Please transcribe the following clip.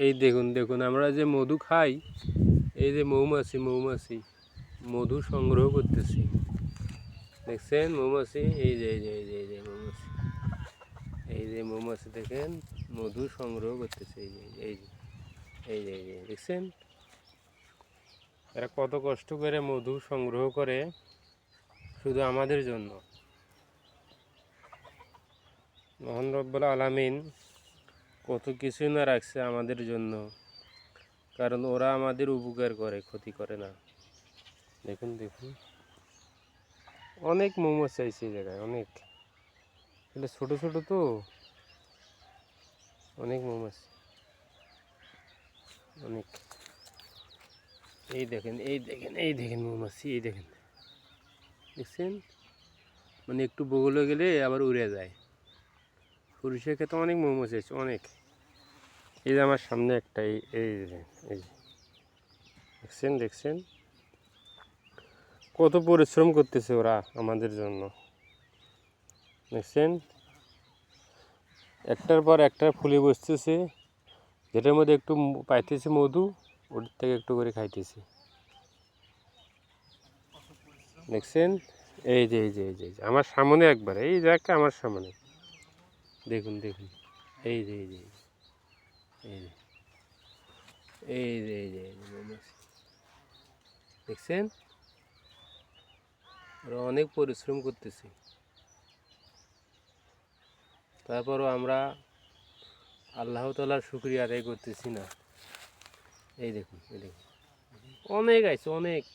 এই দেখুন দেখুন আমরা যে মধু খাই, এই যে মৌমাছি মধু সংগ্রহ করতেছি। দেখছেন মৌমাছি, এই যে মৌমাছি, এই যে মৌমাছি দেখেন মধু সংগ্রহ করতেছে। এই যে দেখছেন এরা কত কষ্ট করে মধু সংগ্রহ করে শুধু আমাদের জন্য। মহান রব্বুল আলামিন কত কিছুই না রাখছে আমাদের জন্য, কারণ ওরা আমাদের উপকার করে, ক্ষতি করে না। দেখুন দেখুন অনেক মৌমাছি আছে এই জায়গায়, অনেক। এটা ছোট ছোট তো, অনেক মৌমাছি, অনেক। এই দেখেন মৌমাছি, এই দেখেন, দেখছেন? মানে একটু বগলে গেলে আবার উড়ে যায়। সরিষার ক্ষেত্রে অনেক মৌমাছি আছে, অনেক। এই যে আমার সামনে একটা, এই দেখছেন কত পরিশ্রম করতেছে ওরা আমাদের জন্য, দেখছেন? একটার পর একটা ফুলে বসতেছে, যেটার মধ্যে একটু পাইতেছে মধু, ওটার থেকে একটু করে খাইতেছে। দেখছেন? এই যে আমার সামনে একবার, এই জায়গা আমার সামনে, দেখুন দেখুন, এই যে মৌমাছি, দেখছেন? ওরা অনেক পরিশ্রম করতেছে, তারপরও আমরা আল্লাহ তাআলার শুকরিয়া আদায় করতেছি না। এই দেখুন অনেক আছে, অনেক।